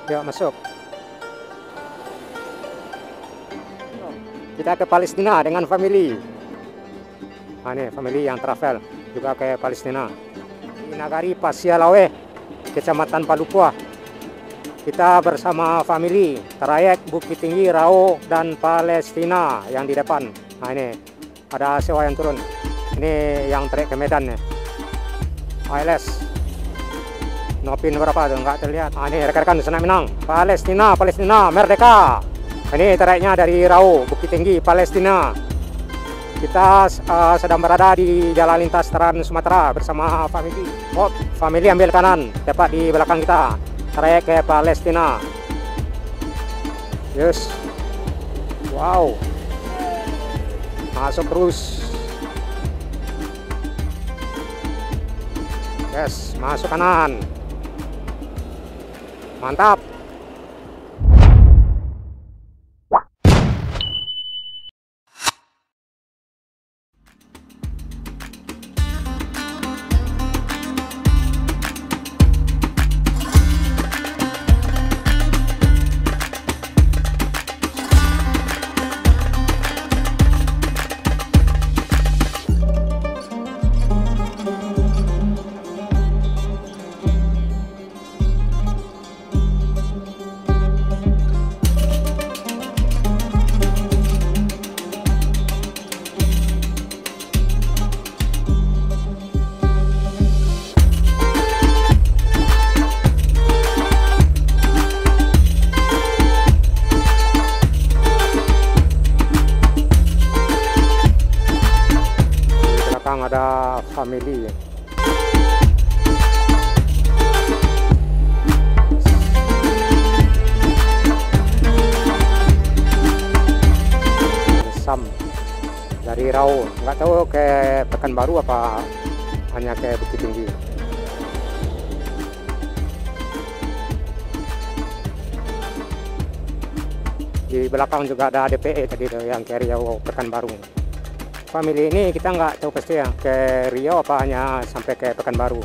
Yuk masuk. Kita ke Palestina dengan family. Nah, ini family yang travel juga ke Palestina. Di Nagari Pasialawe, Kecamatan Palupua. Kita bersama family trayek Bukit Tinggi, Rao, dan Palestina yang di depan. Nah ini ada sewa yang turun. Ini yang trayek ke Medan nih. ALS. Nopin berapa tuh nggak terlihat. Nah, ini rekan-rekan senang Minang. Palestina, Palestina, merdeka. Ini trayeknya dari Rao, Bukit Tinggi, Palestina. Kita sedang berada di jalan lintas Trans Sumatera bersama family. Oh, family ambil kanan, tepat di belakang kita. Trayek ke Palestina. Yes. Wow. Masuk terus. Yes, masuk kanan. Mantap. Ada family. Sam dari Rao, nggak tahu ke Pekanbaru apa hanya ke Bukit Tinggi. Di belakang juga ada DPE tadi tuh yang ke Riau Pekanbaru. Family ini kita nggak tahu pasti ya ke Riau apa hanya sampai ke Pekanbaru.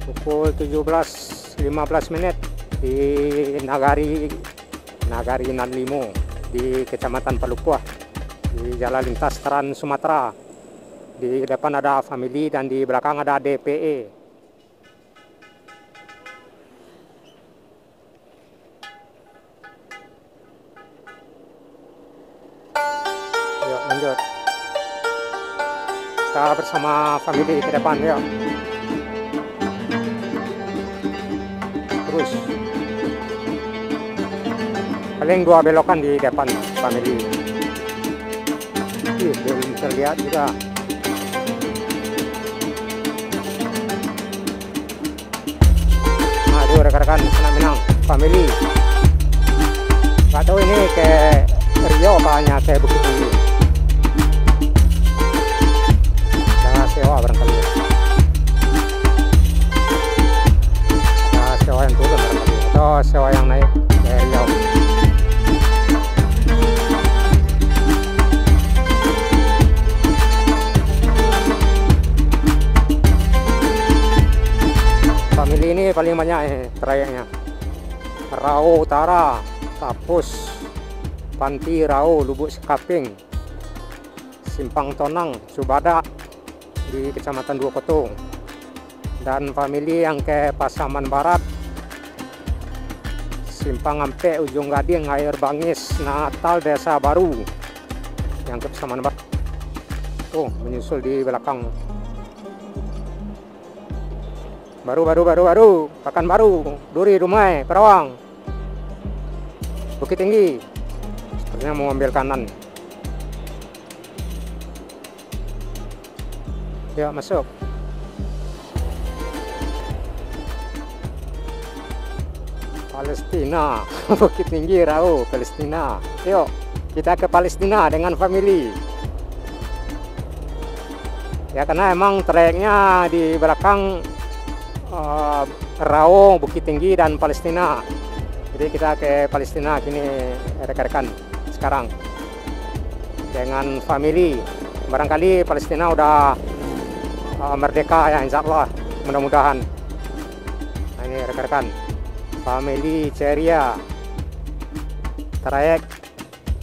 Pukul 17.15 di Nagari Nanlimo di Kecamatan Palupua di jalan lintas Trans Sumatera. Di depan ada family dan di belakang ada DPE. Yuk lanjut. Kita bersama family ke depan ya. Terus paling 2 belokan di depan family. Belum terlihat juga. Aduh rekan-rekan senang Minang family. Gak tahu ini ke Riau apa hanya ke Bukit Tinggi. Sewa barangkali ada sewa yang turun barangkali atau sewa yang naik dari Riau. Family ini paling banyak trayeknya. Rao Utara, Tapus, Panti Rao, Lubuk Sekaping, Simpang Tonang, Subada di Kecamatan Dua Potong, dan family yang ke Pasaman Barat, Simpang Ampe, Ujung Gading, Air Bangis, Natal, Desa Baru yang ke Pasaman Barat. Tuh menyusul di belakang. Baru, Pekanbaru, Duri, Dumai, Perawang, Bukit Tinggi. Sepertinya mau ambil kanan. Ya masuk. Palestina, Bukit Tinggi, Rao, Palestina. Yuk kita ke Palestina dengan family. Ya karena emang trayeknya di belakang Rao, Bukit Tinggi, dan Palestina. Jadi kita ke Palestina kini rekan-rekan sekarang dengan family. Barangkali Palestina udah merdeka ya, insya Allah, mudah-mudahan. Nah, ini rekan-rekan family ceria. trayek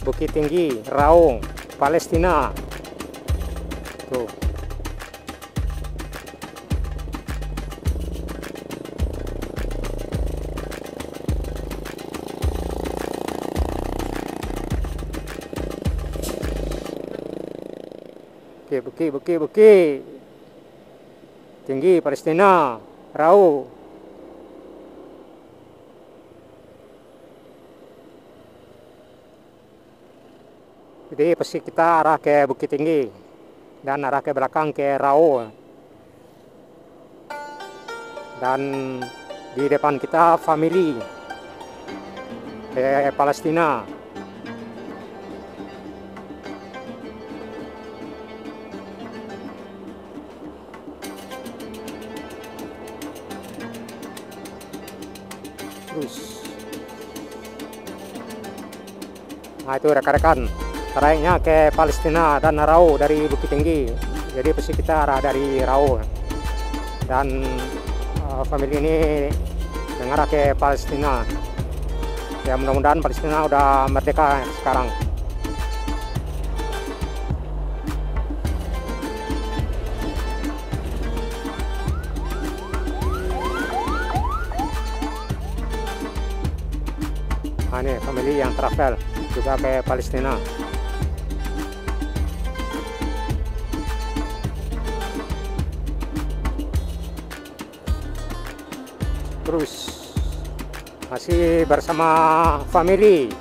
Bukit Tinggi, Raung, Palestina. Tuh. Bukit Tinggi, Palestina, Raung. Jadi pasti kita arah ke Bukit Tinggi dan arah ke belakang ke Raung. Dan di depan kita family ke Palestina. Terus, nah itu rekan-rekan trayeknya ke Palestina dan Raung dari Bukit Tinggi. Jadi pasti kita arah dari Raung dan family ini mengarah ke Palestina. Ya mudah-mudahan Palestina udah merdeka sekarang. Nah, ini family yang travel juga ke Palestina. Terus masih bersama family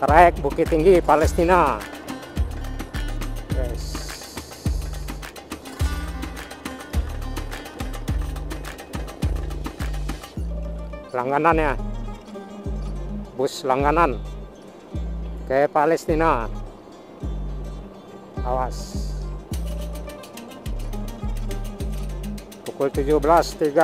trayek Bukit Tinggi, Palestina. Yes. Langganannya bus langganan ke Palestina. Awas. Pukul 17.30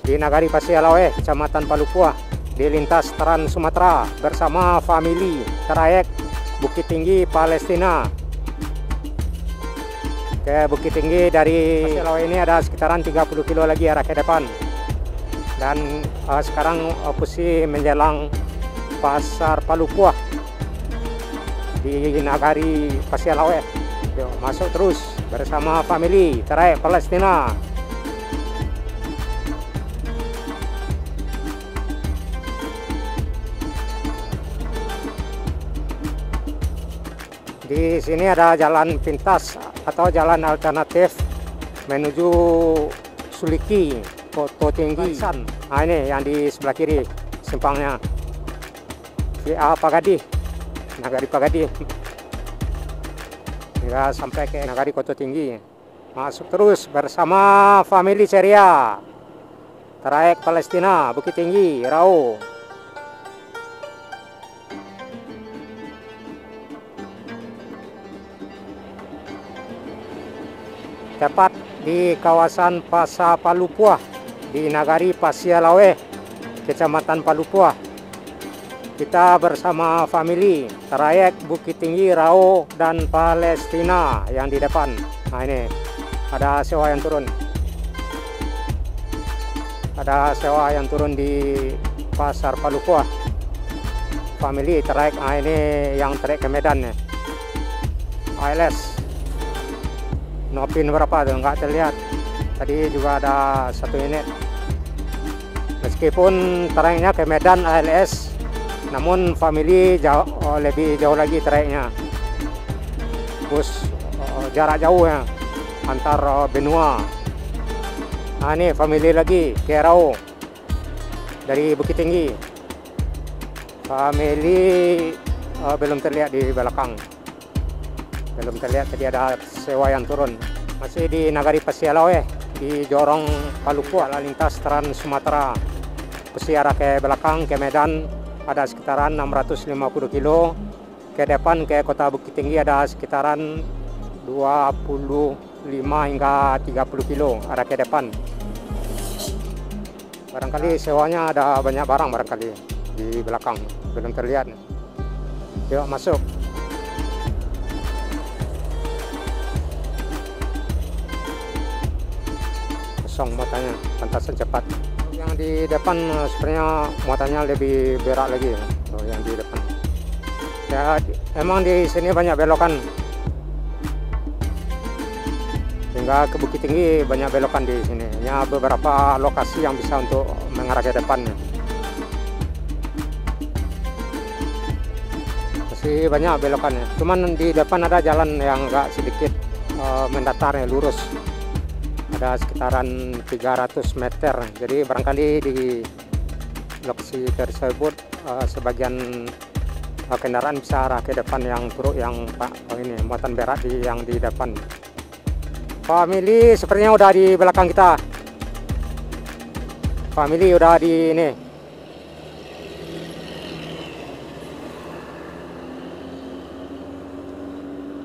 di Nagari Pasialawe, Kecamatan Palupuah, di lintas Trans Sumatera bersama family trayek Bukit Tinggi, Palestina. Ke Bukit Tinggi dari Pasialawe ini ada sekitaran 30 kilo lagi arah ke depan. Dan sekarang posisi menjelang Pasar Palupuah di Nagari Pasialawe. Yuk, masuk terus bersama family trayek Palestina. Di sini ada jalan pintas atau jalan alternatif menuju Suliki, Kota Tinggi. Nah ini yang di sebelah kiri simpangnya. VA Pagadi, Nagari Pagadi. Hingga sampai ke Nagari Kota Tinggi. Masuk terus bersama family ceria. Trayek Palestina, Bukit Tinggi, Raung. Tepat di kawasan Pasar Palupuah di Nagari Pasialawe, Kecamatan Palupuah. Kita bersama family trayek Bukit Tinggi, Raung dan Palestina yang di depan. Nah ini ada sewa yang turun. Ada sewa yang turun di Pasar Palupuah. Family trayek, nah ini yang trayek ke Medan nih. ALS. Nopin berapa tuh nggak terlihat. Tadi juga ada satu unit. Meskipun trayeknya ke Medan ALS, namun family lebih jauh lagi trayeknya. Bus jarak jauh ya antar benua. Nah ini family lagi ke Raung dari Bukit Tinggi. Family belum terlihat di belakang. Belum terlihat, tadi ada sewa yang turun. Masih di Nagari Pasialawe, di Jorong Palupuah, lintas Trans Sumatera. Posisi arah ke belakang ke Medan ada sekitaran 650 kilo. Ke depan ke Kota Bukit Tinggi ada sekitaran 25 hingga 30 kilo arah ke depan. Barangkali sewanya ada banyak barang barangkali di belakang, belum terlihat. Yuk masuk. Kosong matanya, pantasan cepat. Yang di depan sebenarnya muatannya lebih berat lagi. Yang di depan. Ya, emang di sini banyak belokan. Hingga ke Bukit Tinggi banyak belokan di sini. Hanya beberapa lokasi yang bisa untuk mengarah ke depan. Masih banyak belokannya. Cuman di depan ada jalan yang agak sedikit mendatar, lurus. Ada sekitaran 300 meter. Jadi barangkali di lokasi tersebut sebagian kendaraan bisa arah ke depan, yang truk yang ini muatan berat yang di depan. Family sepertinya udah di belakang kita. Family udah di ini.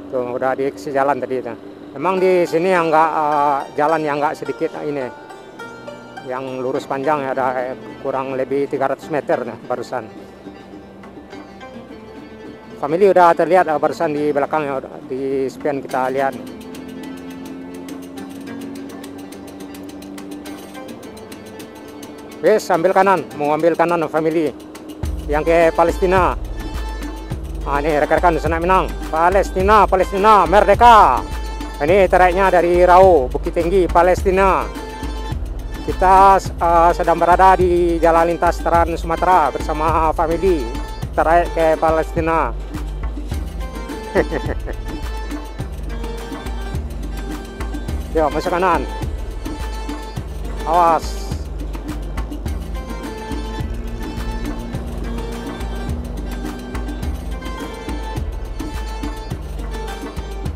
Tuh udah di jalan tadi itu. Emang di sini yang jalan yang enggak sedikit ini. Yang lurus panjang, ada kurang lebih 300 meter nah, barusan. Family udah terlihat barusan di belakang, di spion kita lihat. Wes, ambil kanan, mau ambil kanan family yang ke Palestina. Ini rekan-rekan Senak Minang, Palestina, Palestina, merdeka. Ini trayeknya dari Rau, Bukit Tinggi, Palestina. Kita sedang berada di Jalan Lintas Trans Sumatera bersama family trayek ke Palestina. Yuk, masuk kanan. Awas.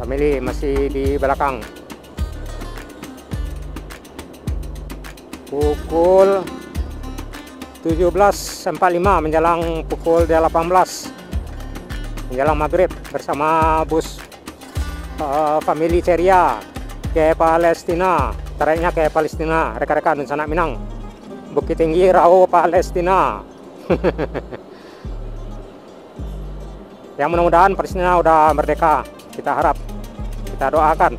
Family masih di belakang. Pukul 17.45 menjelang pukul 18 menjelang maghrib bersama bus family Ceria ke Palestina. Trayeknya ke Palestina, rekan-rekan Senak Minang, Bukit Tinggi, Rau, Palestina. Yang mudah-mudahan Palestina udah merdeka. Kita harap, kita doakan.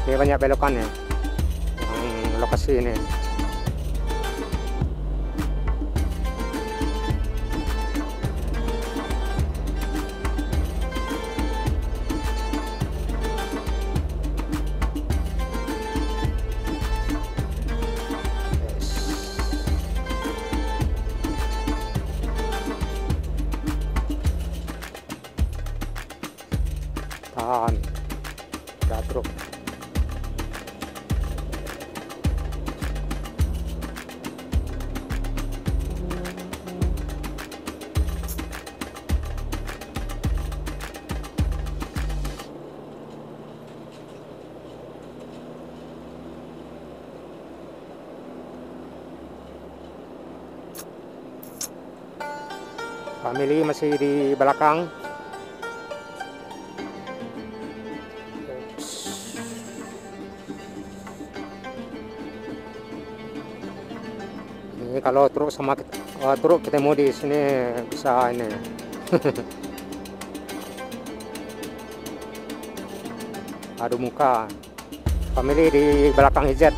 Ini banyak belokan ya, yang lokasi ini. Tahan, udah truk. Family masih di belakang. Ini kalau truk sama truk ketemu di sini bisa ini. Adu muka. Family di belakang Hijat.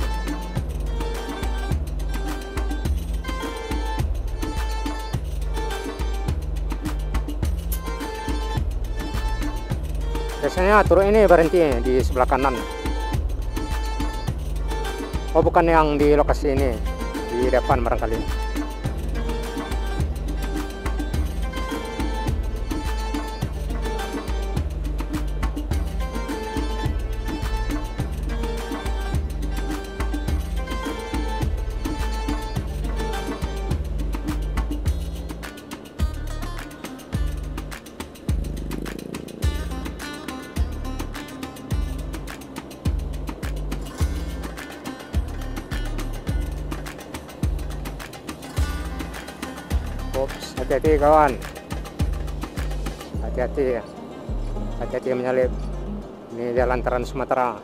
Biasanya truk ini berhenti di sebelah kanan. Oh, bukan yang di lokasi ini, di depan barangkali. Ops, hati-hati kawan, hati-hati ya, hati-hati menyalip. Ini jalan Trans Sumatera.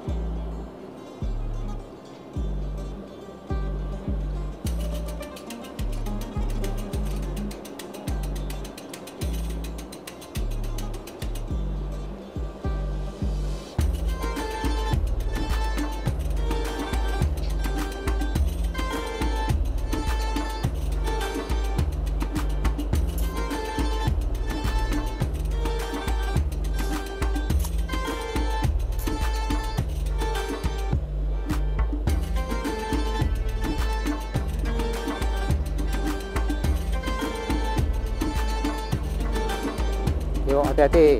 hati-hati.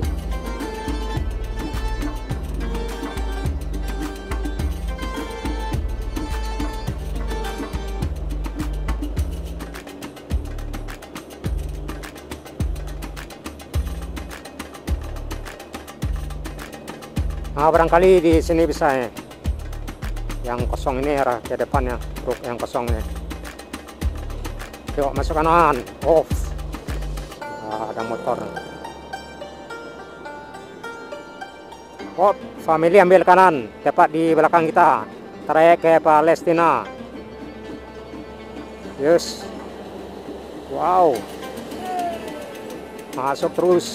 Nah, barangkali di sini bisa ya. Yang kosong ini arah ke depannya, truk yang kosong nih. Yuk masuk kanan, off. Nah, ada motor. Oh, family ambil kanan, tepat di belakang kita. Trayek ke Palestina. Yes. Wow. Masuk terus.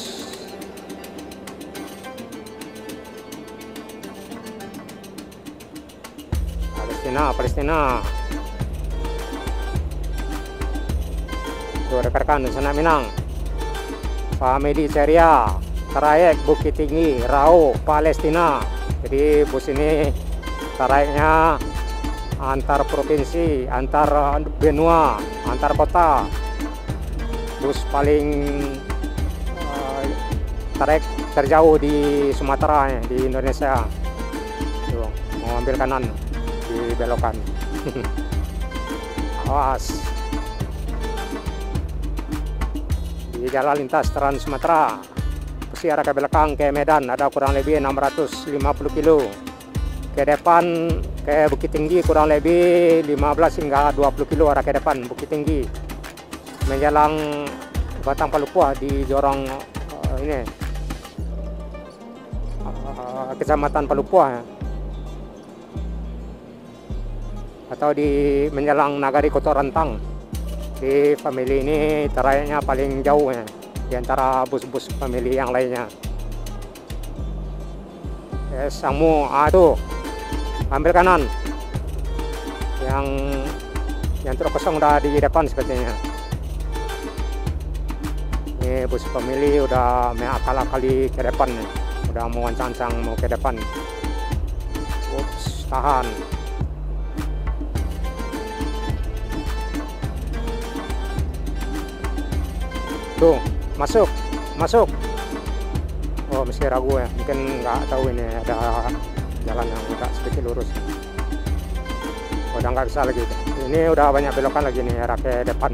Palestina. Tuh rekan-rekan di sana Minang. Family Ceria, trayek Bukit Tinggi, Rau, Palestina. Jadi bus ini trayeknya antar provinsi, antar benua, antar kota. Bus paling trayek terjauh di Sumatera ya, di Indonesia. Tuh, mau ambil kanan. Dibelokan. Awas. Di jalan lintas Trans Sumatera. Pasti arah ke belakang ke Medan ada kurang lebih 650 kilo. Ke depan ke Bukit Tinggi kurang lebih 15 hingga 20 kilo arah ke depan Bukit Tinggi. Menjelang Batang Palupuah di Jorong ini Kecamatan Palupuah ya. Atau di menjelang Nagari Kotorantang. Di family ini trayeknya paling jauh ya, di antara bus-bus family yang lainnya. Yes, kamu tuh ambil kanan. Yang truk kosong udah di depan sepertinya. Ini bus family udah mengakal-akali ke depan nih. Udah mau ancang-ancang mau ke depan. Ups, tahan. Tuh, masuk. Oh, masih ragu ya, mungkin nggak tahu ini ada jalan yang agak sedikit lurus. Udah nggak bisa lagi. Ini udah banyak belokan lagi nih arah ke depan.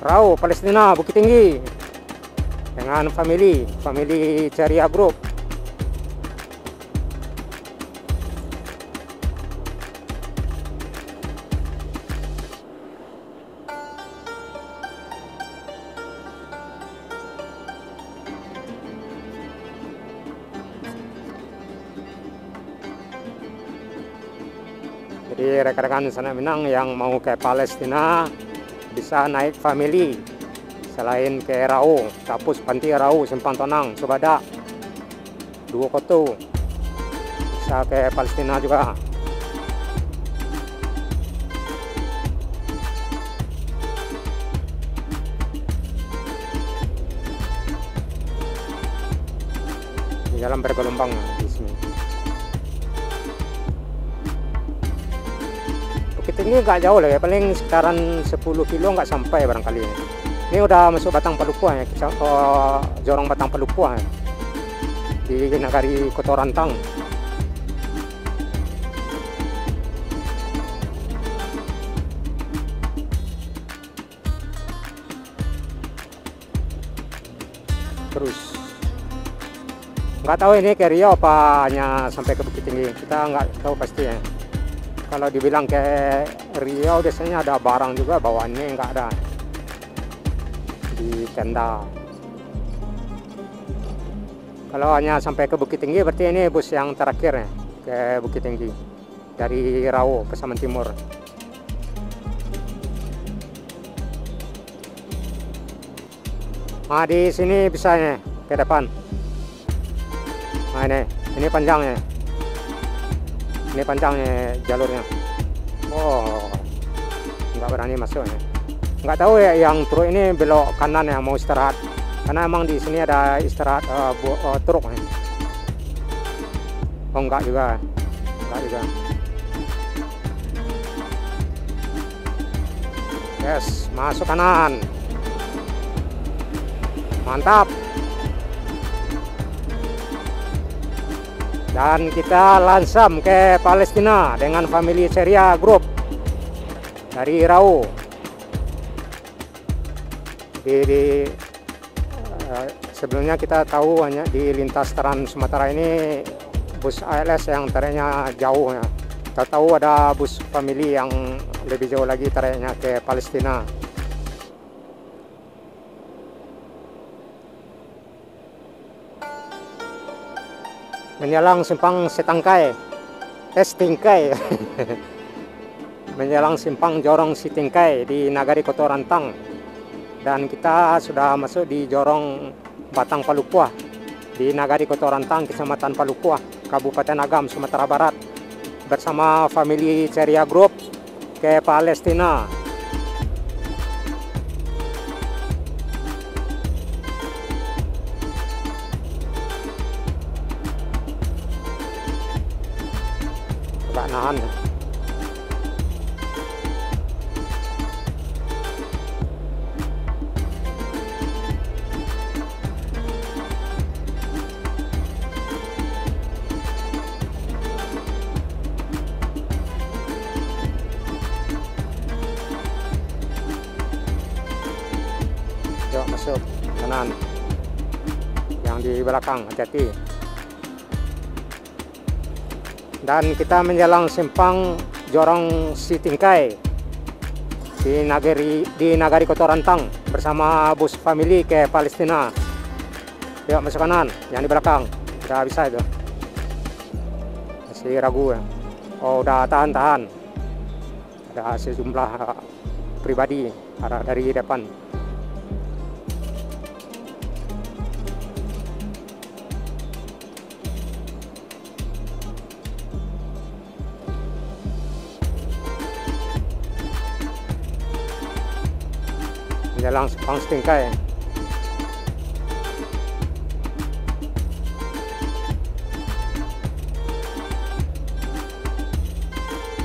Rau, Palestina, Bukit Tinggi dengan family Ceria Group. Jadi rekan-rekan sana Minang yang mau ke Palestina bisa naik family. Selain ke Rau, Kapus Panti Rau, Simpang Tonang, Subada, Duo Koto, bisa ke Palestina juga. Di jalan bergelombang di sini. Ini nggak jauh lah ya, paling sekitaran 10 kilo nggak sampai barangkali. Ini udah masuk Batang Palupuah ya, Jorong Batang Palupuah ya, di Nagari Kotorantang. Terus nggak tahu ini ke Riau apa hanya sampai ke Bukit Tinggi, kita nggak tahu pasti ya. Kalau dibilang ke Riau biasanya ada barang juga, bawaannya nggak ada di tenda. Kalau hanya sampai ke Bukit Tinggi berarti ini bus yang terakhir ya, ke Bukit Tinggi dari Rau, Pasaman Timur. Nah di sini bisa nih ke depan. Nah ini panjangnya. Ini panjangnya jalurnya. Oh, nggak berani masuk ya. Nggak tahu ya yang truk ini belok kanan ya, mau istirahat. Karena emang di sini ada istirahat truk ya. Oh enggak juga. Yes, masuk kanan. Mantap. Dan kita lansam ke Palestina dengan family Ceria Group dari Rau. Sebelumnya kita tahu hanya di lintas Trans Sumatera ini bus ALS yang tariknya jauh ya. Kita tahu ada bus family yang lebih jauh lagi tariknya ke Palestina. Menjelang simpang Setangkai, Setingkai, menjelang simpang Jorong Sitingkai di Nagari Kotorantang, dan kita sudah masuk di Jorong Batang Palupuah di Nagari Kotorantang, Kecamatan Palupuah, Kabupaten Agam, Sumatera Barat, bersama family Ceria Group ke Palestina. Agak nahan. Yuk masuk kanan. Yang di belakang hati-hati. Dan kita menjelang simpang Jorong Sitingkai di Nagari Kotorantang bersama bus family ke Palestina. Yuk masuk kanan, yang di belakang. Udah bisa itu. Masih ragu ya. Oh udah tahan. Ada sejumlah pribadi arah dari depan. Menjelang simpang Setingkai.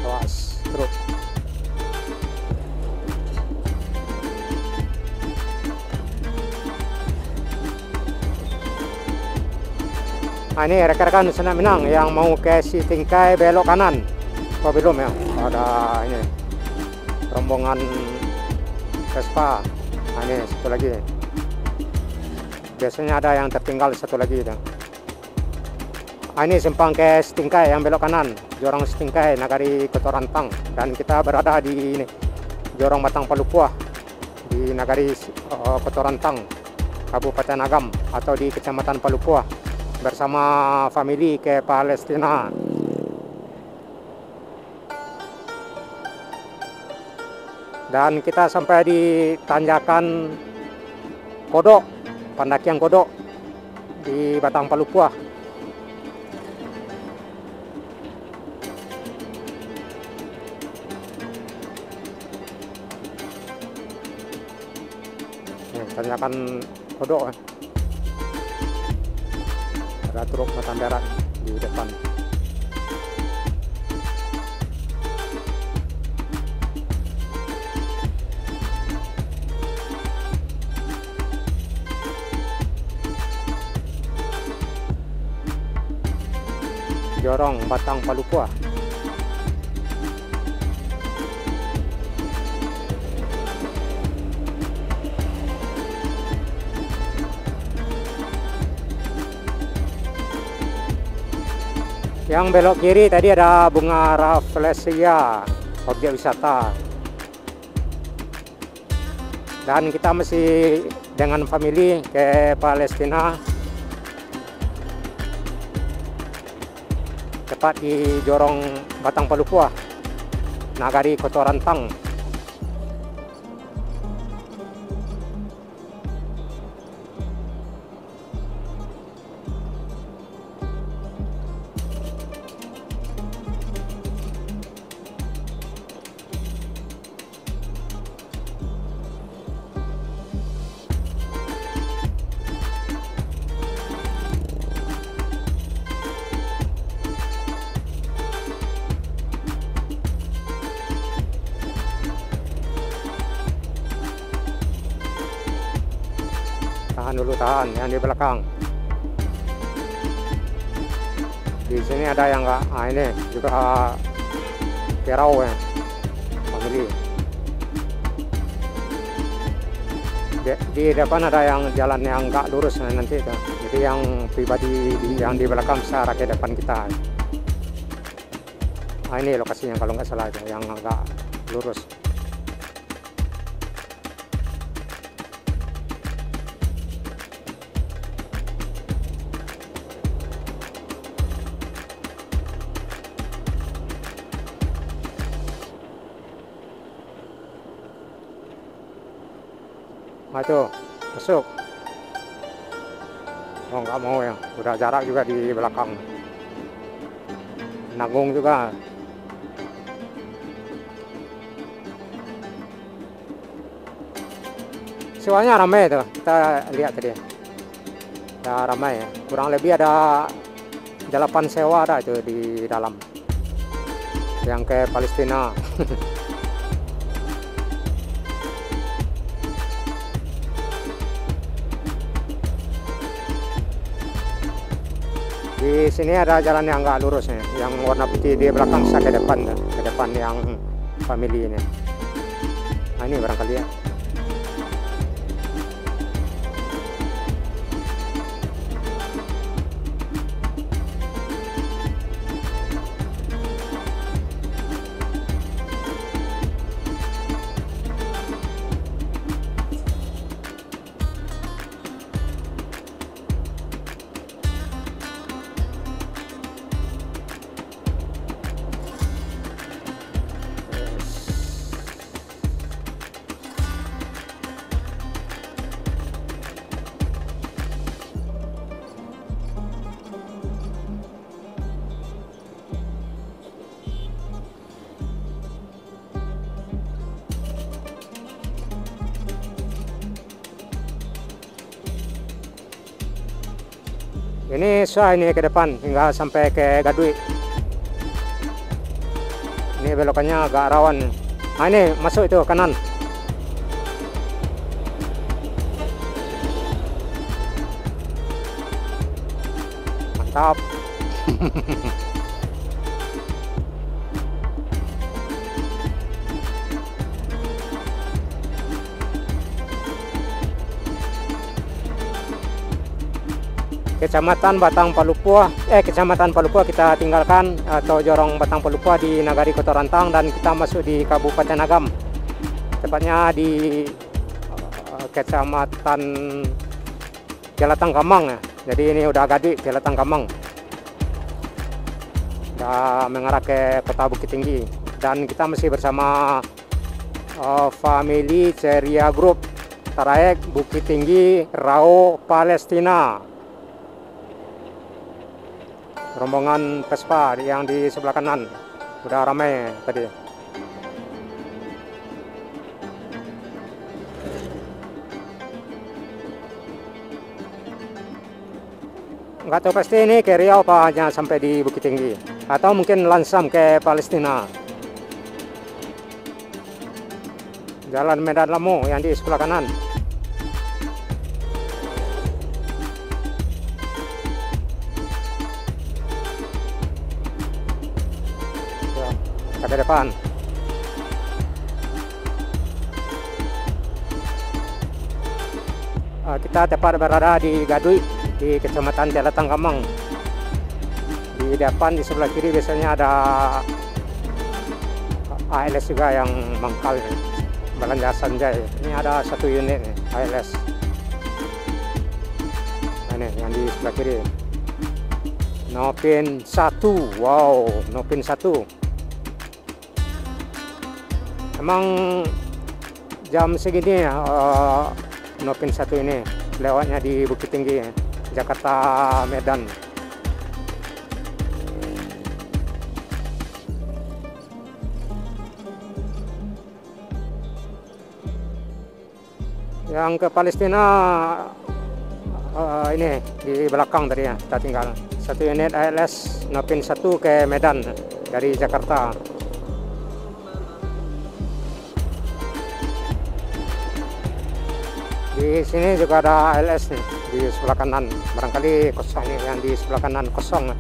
Awas truk. Nah, ini rekan-rekan Senam Minang yang mau ke Sitingkai belok kanan. Oh belum ya, ada ini rombongan Vespa. Nah, ini satu lagi. Biasanya ada yang tertinggal satu lagi itu. Nah, ini simpang ke Setingkai yang belok kanan, Jorong Setingkai, Nagari Kotorantang, dan kita berada di ini, Jorong Batang Palupuah di Nagari Kotorantang, Kabupaten Agam atau di Kecamatan Palupuah bersama family ke Palestina. Dan kita sampai di tanjakan Kodok, pendakian Kodok di Batang Palupuah. Ini tanjakan Kodok. Ada truk matan darat di depan. Jorong Batang Palupuah. Yang belok kiri tadi ada bunga Rafflesia, objek wisata. Dan kita masih dengan family ke Palestina, tepat di Jorong Batang Palupuah, Nagari Kotorantang. dulu, tahan yang di belakang. Di sini ada yang enggak, ini juga Kerau ya, family. Di depan ada yang jalan yang enggak lurus nanti itu. Jadi yang pribadi yang di belakang bisa arah ke depan kita. Ini lokasinya kalau nggak salah itu, yang agak lurus. Nah itu masuk. Oh nggak mau ya, udah jarak juga di belakang. Nanggung juga. Sewanya ramai tuh, kita lihat tadi. Ya ramai ya. Kurang lebih ada 8 sewa ada itu di dalam. Yang ke Palestina. Di sini ada jalan yang nggak lurus nih, yang warna putih di belakang saya ke depan yang family ini. Nah ini barangkali ya. Ini susah ini ke depan hingga sampai ke Gadui. Ini belokannya agak rawan. Nah ini masuk itu kanan. Mantap. Kecamatan Batang Palupua, Kecamatan Palupua kita tinggalkan, atau Jorong Batang Palupua di Nagari Kota Rantang, dan kita masuk di Kabupaten Agam, tepatnya di Kecamatan Jelatang Kamang ya. Jadi ini udah Gadui Jelatang Kamang, udah mengarah ke Kota Bukit Tinggi, dan kita masih bersama family Ceria Group Taraek Bukit Tinggi Rao Palestina. Rombongan Vespa yang di sebelah kanan udah ramai tadi. Nggak tahu pasti ini ke Riau apa hanya sampai di Bukit Tinggi, atau mungkin langsung ke Palestina. Jalan Medan Lamu yang di sebelah kanan. Ke depan. Kita tepat berada di Gadui di Kecamatan Jelatang Kamang. Di depan di sebelah kiri biasanya ada ALS juga yang mangkal, Belanja Sanjay. Ini ada 1 unit nih, ALS. Nah, ini yang di sebelah kiri. Nopin 1. Wow, Nopin 1. Emang jam segini ya, Nopin 1 ini lewatnya di Bukit Tinggi, Jakarta Medan. Yang ke Palestina ini di belakang tadi ya, kita tinggal 1 unit ALS Nopin 1 ke Medan dari Jakarta. Di Di sini juga ada ALS nih di sebelah kanan, barangkali kosong nih, yang di sebelah kanan kosong.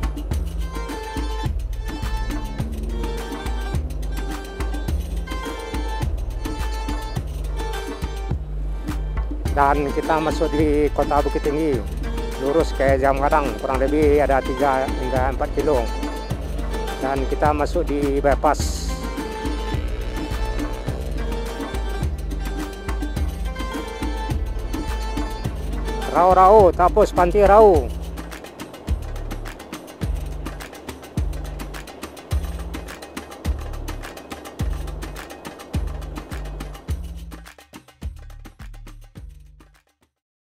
Dan kita masuk di kota Bukit Tinggi, lurus ke Jam Kadang, kurang lebih ada 3 hingga 4 kilo. Dan kita masuk di bypass. Rau-rau, tapus panti rau.